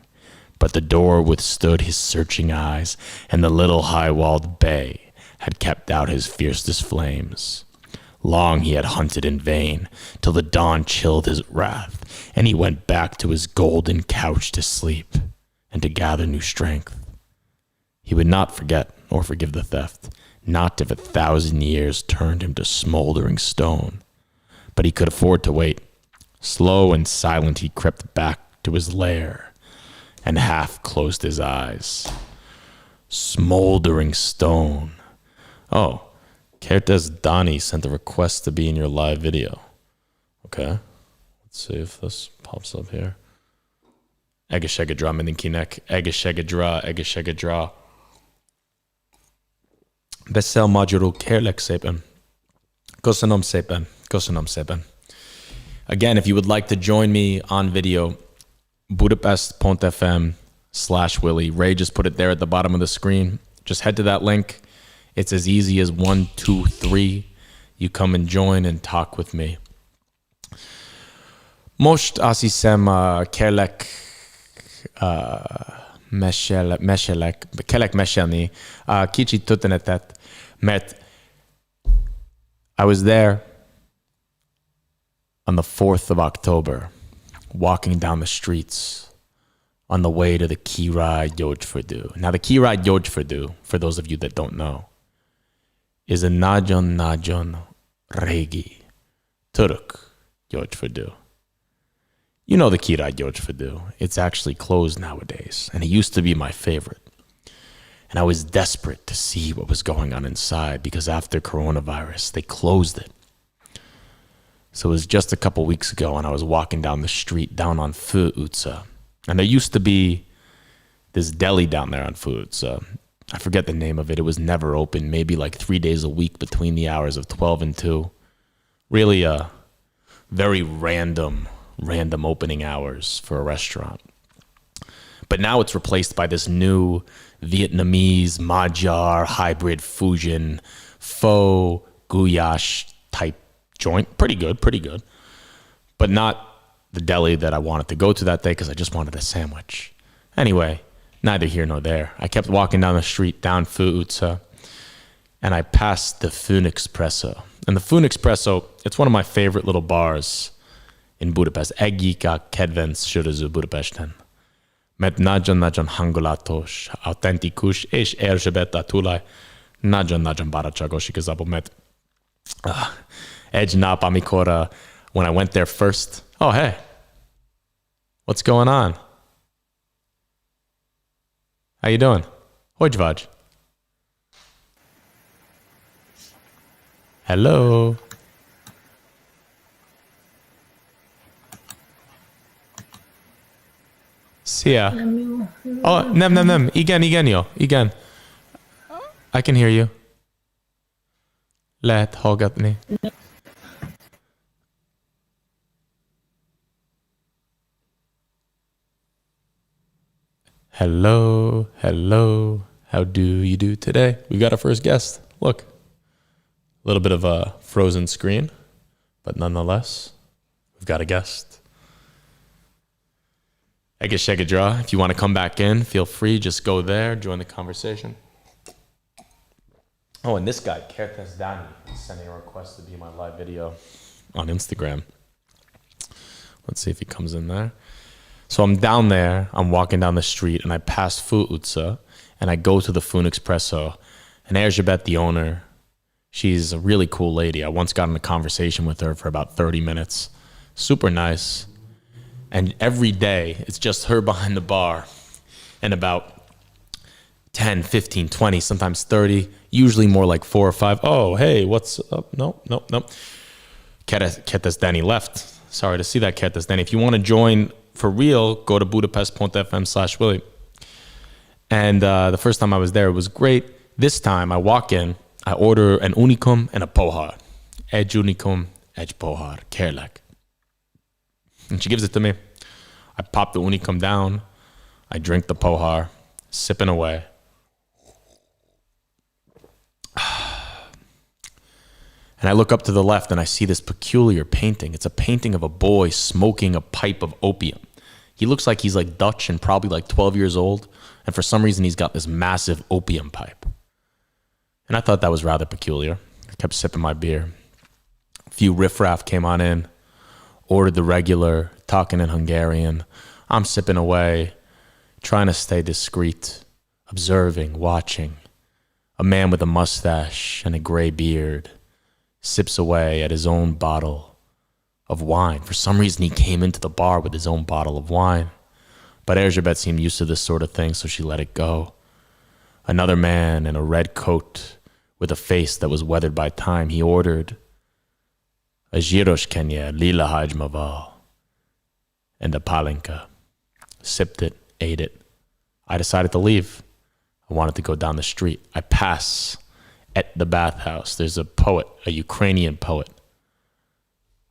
But the door withstood his searching eyes, and the little high-walled bay had kept out his fiercest flames. Long he had hunted in vain, till the dawn chilled his wrath, and he went back to his golden couch to sleep. and to gather new strength. He would not forget or forgive the theft, not if 1,000 years turned him to smoldering stone. But he could afford to wait. Slow and silent he crept back to his lair and half closed his eyes. Smoldering stone. Oh, Gevertz Donnie sent a request to be in your live video. Okay, let's see if this pops up here. Egészségedre mindenkinek. Egészségedre. Beszél magyarul, kérlek szépen. Köszönöm szépen. Again, if you would like to join me on video, budapest.fm/Willie. Ray just put it there at the bottom of the screen. Just head to that link. It's as easy as 1, 2, 3. You come and join and talk with me. Most azt hiszem kellek mesélni kicsit történetet, mert I was there on the 4th of October, walking down the streets on the way to the Király Gyógyfürdő. Now, the Király Gyógyfürdő, for those of you that don't know, is a nagyon régi Turk gyógyfürdő. You know the Király Gyógyfürdő. It's actually closed nowadays, and it used to be my favorite. And I was desperate to see what was going on inside because after coronavirus, they closed it. So it was just a couple weeks ago and I was walking down the street down on Fő utca. And there used to be this deli down there on Fő utca. I forget the name of it. It was never open, maybe like 3 days a week between the hours of 12 and 2. Really very random opening hours for a restaurant. But now it's replaced by this new Vietnamese, Magyar, hybrid fusion, faux goulash type joint. Pretty good. But not the deli that I wanted to go to that day because I just wanted a sandwich. Anyway, neither here nor there. I kept walking down the street, down Fő utca, and I passed the Főn Espresso. And the Főn Espresso, it's one of my favorite little bars in Budapest. Egyik a kedvenc söröző Budapesten. Mert nagyon hangulatos, autentikus, és Erzsébet a tulaj nagyon barátságos igazából, mert egy nap, amikor, when I went there first, oh, hey, what's going on? How you doing? Hogy vagy? Hello? Szia. Oh, nem. Igen, jó. Igen. I can hear you. Lehet hallgatni. Hello. How do you do today? We got our first guest. Look. A little bit of a frozen screen, but nonetheless, we've got a guest. Egészségedre. If you want to come back in, feel free. Just go there, join the conversation. Oh, and this guy, Gevertz Donnie, is sending a request to be in my live video on Instagram. Let's see if he comes in there. So I'm down there, I'm walking down the street, and I pass Fő utca, and I go to the Főn Espresso. And Erzsébet, the owner, she's a really cool lady. I once got in a conversation with her for about 30 minutes. Super nice. And every day, it's just her behind the bar. And about 10, 15, 20, sometimes 30, usually more like 4 or 5. Oh, hey, what's up? No. Gevertz Donnie left. Sorry to see that, Gevertz Donnie. If you want to join for real, go to budapest.fm/Willie. And the first time I was there, it was great. This time, I walk in, I order an unicum and a pohár. Egy unicum, egy pohár, kérlek. And she gives it to me. I pop the unicum down. I drink the pohár, sipping away. And I look up to the left and I see this peculiar painting. It's a painting of a boy smoking a pipe of opium. He looks like he's like Dutch and probably like 12 years old. And for some reason, he's got this massive opium pipe. And I thought that was rather peculiar. I kept sipping my beer. A few riffraff came on in, ordered the regular, talking in Hungarian. I'm sipping away. trying to stay discreet, observing, watching. A man with a mustache and a gray beard sips away at his own bottle of wine. For some reason, he came into the bar with his own bottle of wine. But Gevertz seemed used to this sort of thing, so she let it go. Another man in a red coat with a face that was weathered by time, he ordered a gyroshkenye lila hajmaval and a palinka. Sipped it, ate it. I decided to leave. I wanted to go down the street. I pass at the bathhouse. There's a poet, a Ukrainian poet.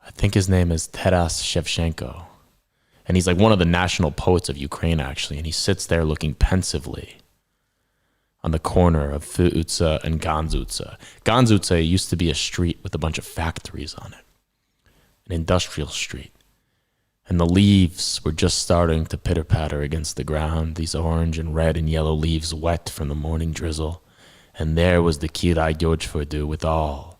I think his name is Taras Shevchenko. And he's like one of the national poets of Ukraine, actually. And he sits there looking pensively on the corner of Fyutsa and Ganzutsa. Ganzutsa used to be a street with a bunch of factories on it, an industrial street. And the leaves were just starting to pitter-patter against the ground, these orange and red and yellow leaves wet from the morning drizzle. And there was the Kirai György with all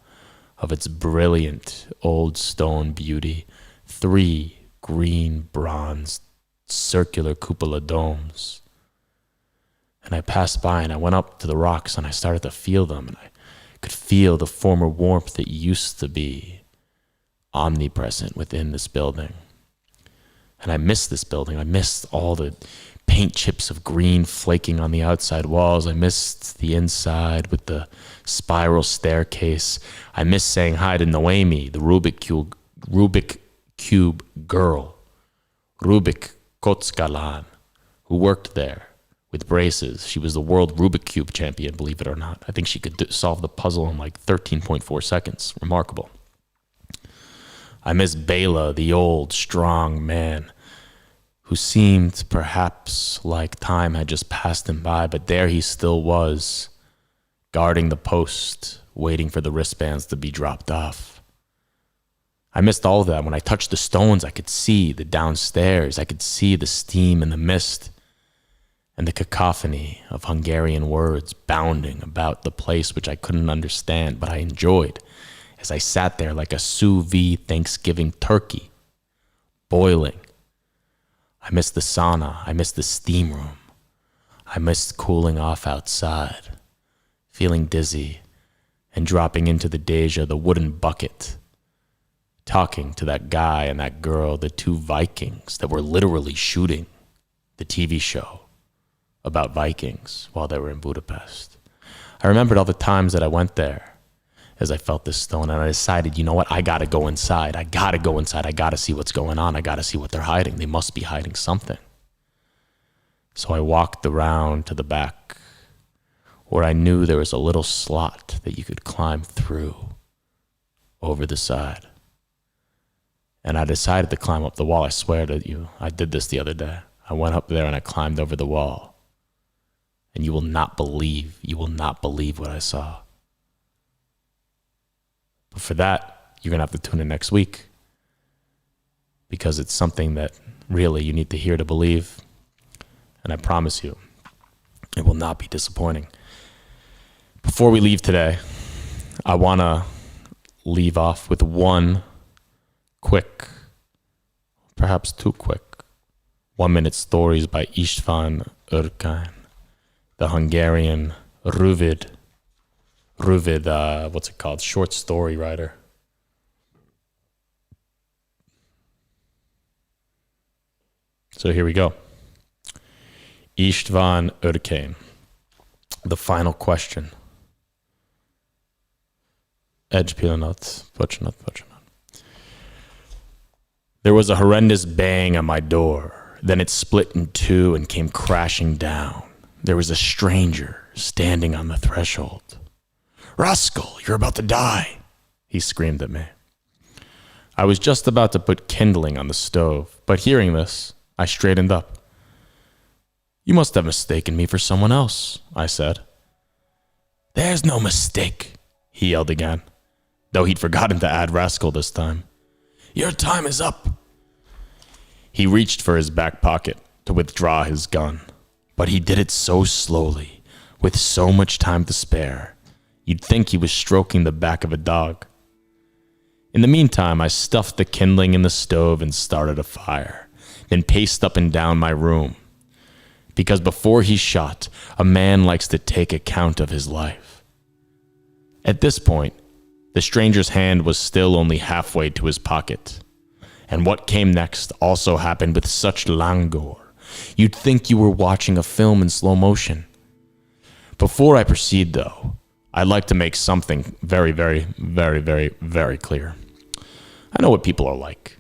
of its brilliant old stone beauty. 3 green, bronze, circular cupola domes. And I passed by and I went up to the rocks and I started to feel them. And I could feel the former warmth that used to be omnipresent within this building. And I missed this building. I missed all the paint chips of green flaking on the outside walls. I missed the inside with the spiral staircase. I missed saying hi to Noemi, the Rubik Cube girl, Rubik Kotskalan, who worked there with braces. She was the world Rubik Cube champion, believe it or not. I think she could solve the puzzle in like 13.4 seconds. Remarkable. I miss Bela, the old, strong man who seemed perhaps like time had just passed him by, but there he still was, guarding the post, waiting for the wristbands to be dropped off. I missed all of that. When I touched the stones, I could see the downstairs. I could see the steam and the mist and the cacophony of Hungarian words bounding about the place which I couldn't understand, but I enjoyed as I sat there like a sous vide Thanksgiving turkey, boiling. I missed the sauna. I missed the steam room. I missed cooling off outside, feeling dizzy, and dropping into the Deja, the wooden bucket, talking to that guy and that girl, the 2 Vikings that were literally shooting the TV show about Vikings while they were in Budapest. I remembered all the times that I went there as I felt this stone, and I decided, you know what, I gotta go inside. I gotta see what's going on. I gotta see what they're hiding. They must be hiding something. So I walked around to the back where I knew there was a little slot that you could climb through over the side. And I decided to climb up the wall. I swear to you, I did this the other day. I went up there and I climbed over the wall. And you will not believe what I saw. But for that, you're going to have to tune in next week, because it's something that really you need to hear to believe. And I promise you, it will not be disappointing. Before we leave today, I want to leave off with one quick, perhaps too quick, 1-minute stories by István Ürkány, the Hungarian rövid, short story writer. So here we go. István Ürkány, the final question. Egy pillanat, bocsánat. There was a horrendous bang on my door. Then it split in 2 and came crashing down. There was a stranger standing on the threshold. "Rascal, you're about to die," he screamed at me. I was just about to put kindling on the stove, but hearing this, I straightened up. "You must have mistaken me for someone else," I said. "There's no mistake," he yelled again, though he'd forgotten to add rascal this time. "Your time is up." He reached for his back pocket to withdraw his gun, but he did it so slowly, with so much time to spare, you'd think he was stroking the back of a dog. In the meantime, I stuffed the kindling in the stove and started a fire, then paced up and down my room. because before he's shot, a man likes to take account of his life. At this point, the stranger's hand was still only halfway to his pocket. And what came next also happened with such languor. You'd think you were watching a film in slow motion. Before I proceed, though, I'd like to make something very, very, very, very, very clear. I know what people are like.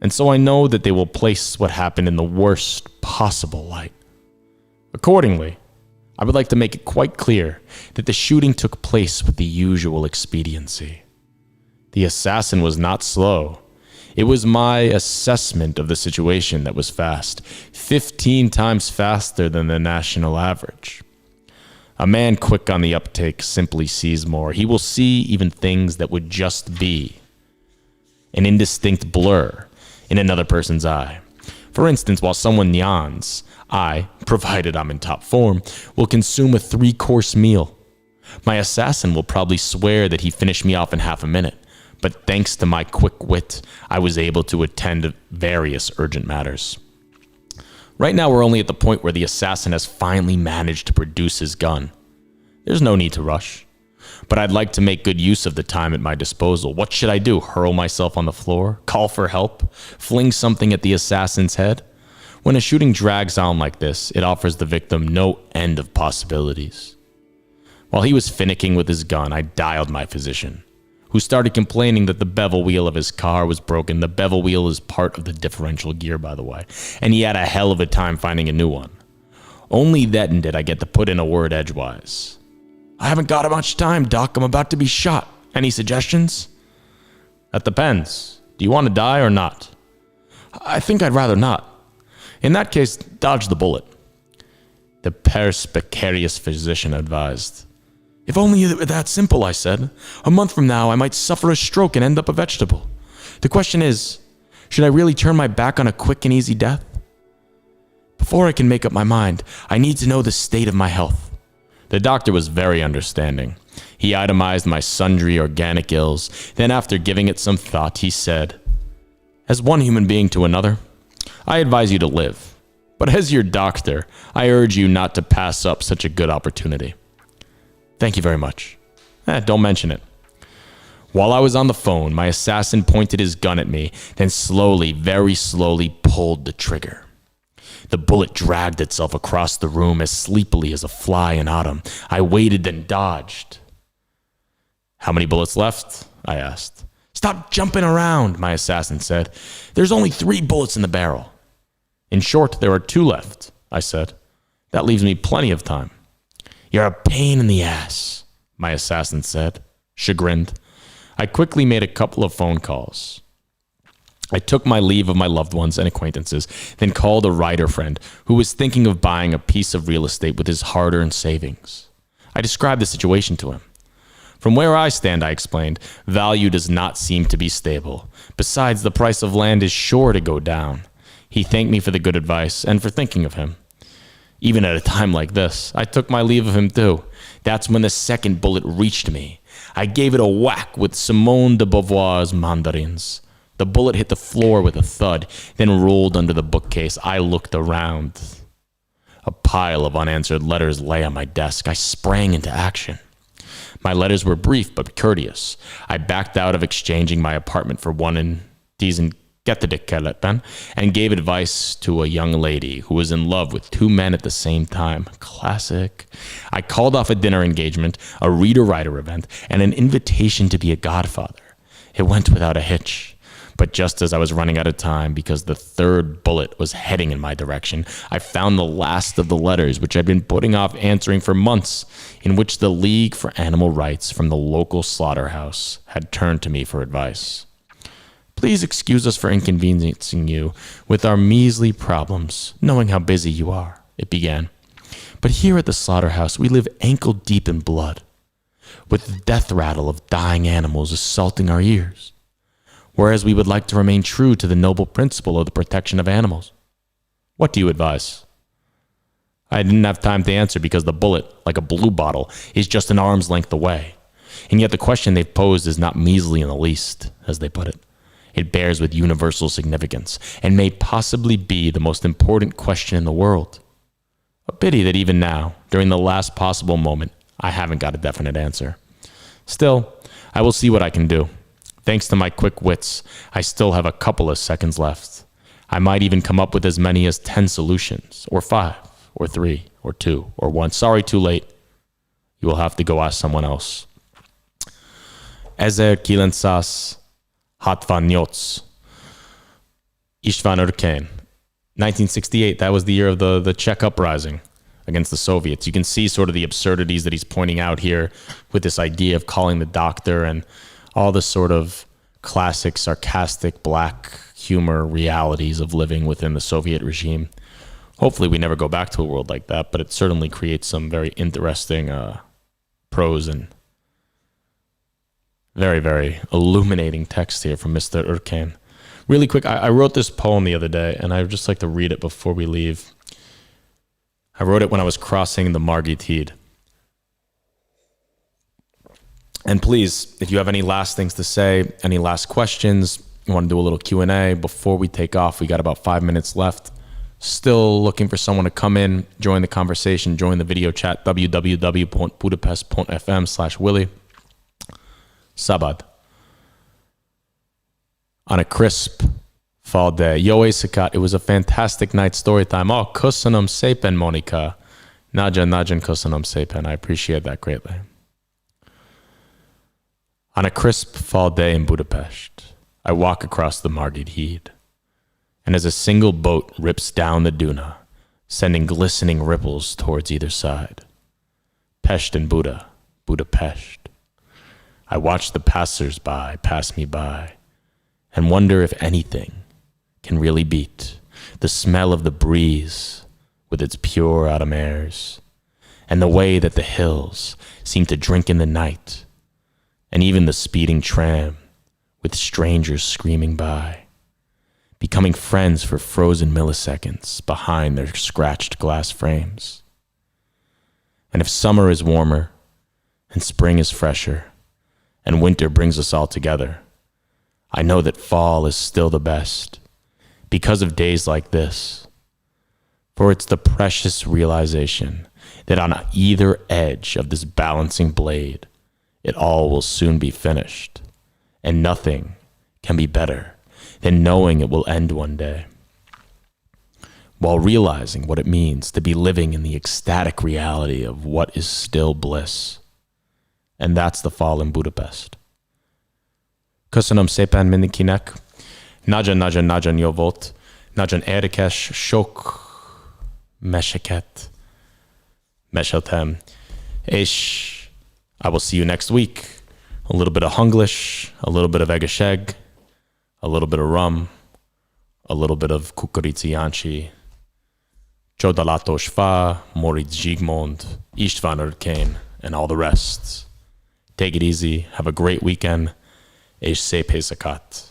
And so I know that they will place what happened in the worst possible light. Accordingly, I would like to make it quite clear that the shooting took place with the usual expediency. The assassin was not slow. It was my assessment of the situation that was fast, 15 times faster than the national average. A man quick on the uptake simply sees more. He will see even things that would just be an indistinct blur in another person's eye. For instance, while someone yawns, I, provided I'm in top form, will consume a 3-course meal. My assassin will probably swear that he finished me off in half a minute, but thanks to my quick wit, I was able to attend to various urgent matters. Right now, we're only at the point where the assassin has finally managed to produce his gun. There's no need to rush, but I'd like to make good use of the time at my disposal. What should I do? Hurl myself on the floor? Call for help? Fling something at the assassin's head? When a shooting drags on like this, it offers the victim no end of possibilities. While he was finicking with his gun, I dialed my physician, who started complaining that the bevel wheel of his car was broken. The bevel wheel is part of the differential gear, by the way, and he had a hell of a time finding a new one. Only then did I get to put in a word edgewise. I haven't got much time, Doc. I'm about to be shot. Any suggestions? That depends. Do you want to die or not? I think I'd rather not. In that case, dodge the bullet. The perspicacious physician advised. If only it were that simple, I said. A month from now, I might suffer a stroke and end up a vegetable. The question is, should I really turn my back on a quick and easy death? Before I can make up my mind, I need to know the state of my health. The doctor was very understanding. He itemized my sundry organic ills. Then after giving it some thought, he said, as one human being to another, I advise you to live. But as your doctor, I urge you not to pass up such a good opportunity. Thank you very much. Don't mention it. While I was on the phone, my assassin pointed his gun at me, then slowly, very slowly pulled the trigger. The bullet dragged itself across the room as sleepily as a fly in autumn. I waited, then dodged. How many bullets left? I asked. Stop jumping around, my assassin said. There's only 3 bullets in the barrel. In short, there are 2 left, I said. That leaves me plenty of time. You're a pain in the ass, my assassin said, chagrined. I quickly made a couple of phone calls. I took my leave of my loved ones and acquaintances, then called a writer friend who was thinking of buying a piece of real estate with his hard-earned savings. I described the situation to him. From where I stand, I explained, value does not seem to be stable. Besides, the price of land is sure to go down. He thanked me for the good advice and for thinking of him. Even at a time like this, I took my leave of him too. That's when the second bullet reached me. I gave it a whack with Simone de Beauvoir's mandarins. The bullet hit the floor with a thud, then rolled under the bookcase. I looked around. A pile of unanswered letters lay on my desk. I sprang into action. My letters were brief but courteous. I backed out of exchanging my apartment for one in diesen Gettedekellepen and gave advice to a young lady who was in love with 2 men at the same time. Classic. I called off a dinner engagement, a reader-writer event, and an invitation to be a godfather. It went without a hitch. But just as I was running out of time because the 3rd bullet was heading in my direction, I found the last of the letters which I'd been putting off answering for months, in which the League for Animal Rights from the local slaughterhouse had turned to me for advice. Please excuse us for inconveniencing you with our measly problems, knowing how busy you are, it began. But here at the slaughterhouse, we live ankle-deep in blood, with the death rattle of dying animals assaulting our ears, whereas we would like to remain true to the noble principle of the protection of animals. What do you advise? I didn't have time to answer because the bullet, like a blue bottle, is just an arm's length away. And yet the question they've posed is not measly in the least, as they put it. It bears with universal significance and may possibly be the most important question in the world. A pity that even now, during the last possible moment, I haven't got a definite answer. Still, I will see what I can do. Thanks to my quick wits, I still have a couple of seconds left. I might even come up with as many as 10 solutions, or 5, or 3, or 2, or 1. Sorry, too late. You will have to go ask someone else. Ezer Kilensas Hatvanyotz István Örkény. 1968, that was the year of the Czech uprising against the Soviets. You can see sort of the absurdities that he's pointing out here with this idea of calling the doctor and all the sort of classic, sarcastic, black humor realities of living within the Soviet regime. Hopefully we never go back to a world like that, but it certainly creates some very interesting prose and very, very illuminating text here from Mr. Örkény. Really quick, I wrote this poem the other day, and I'd just like to read it before we leave. I wrote it when I was crossing the Margit Híd. And please, if you have any last things to say, any last questions, you want to do a little Q&A before we take off, we got about 5 minutes left. Still looking for someone to come in, join the conversation, join the video chat, www.budapest.fm/Willie. Szabad. On a crisp fall day. Jó éjszakát. It was a fantastic night story time. Oh, köszönöm szépen, Monica. Nagyon köszönöm szépen. I appreciate that greatly. On a crisp fall day in Budapest, I walk across the Margit Híd, and as a single boat rips down the Duna, sending glistening ripples towards either side. Pest and Budapest. I watch the passers-by pass me by, and wonder if anything can really beat the smell of the breeze with its pure autumn airs, and the way that the hills seem to drink in the night, and even the speeding tram with strangers screaming by, becoming friends for frozen milliseconds behind their scratched glass frames. And if summer is warmer, and spring is fresher, and winter brings us all together, I know that fall is still the best because of days like this. For it's the precious realization that on either edge of this balancing blade, it all will soon be finished, and nothing can be better than knowing it will end one day, while realizing what it means to be living in the ecstatic reality of what is still bliss. And that's the fall in Budapest. Köszönöm szépen mindenkinek. Nagyon jó volt. Nagyon érdekes, sok meseket meséltem. És I will see you next week. A little bit of Hunglish, a little bit of egészség, a little bit of rum, a little bit of kukorica Jancsi, Csodálatos Fa, Moritz Zsigmond, István Örkény, and all the rest. Take it easy. Have a great weekend. És szép éjszakát.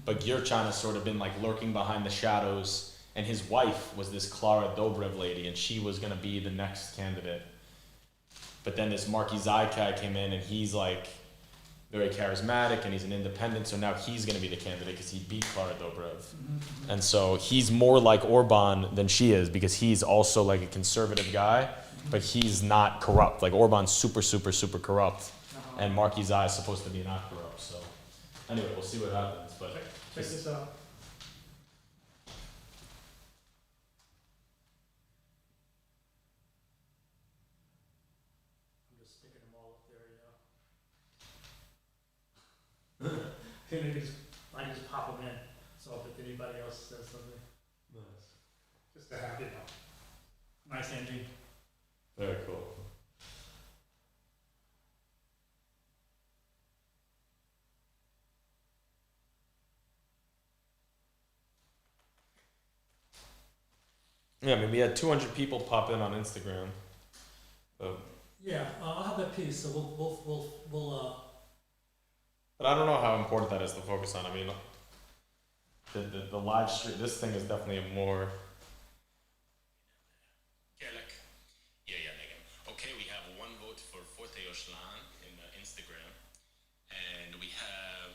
but Gyurchan has sort of been like lurking behind the shadows, and his wife was this Klara Dobrev lady, and she was gonna be the next candidate. But then this Marky Zaikai came in, and he's like very charismatic, and he's an independent, so now he's gonna be the candidate because he beat Klara Dobrev. And so he's more like Orban than she is, because he's also like a conservative guy, but he's not corrupt. Like Orban's super, super, super corrupt, and Marky Zai is supposed to be not corrupt. So anyway, we'll see what happens. But Check this out. I'm just sticking them all up there, I can just pop them in, so if anybody else says something. Nice. Just to have, nice ending. very cool. Yeah, I mean, we had 200 people pop in on Instagram. Yeah, I'll have that piece, so we'll But I don't know how important that is to focus on. I mean, the live stream, this thing is definitely a more. Okay, we have one vote for Forte Oslan in Instagram, and we have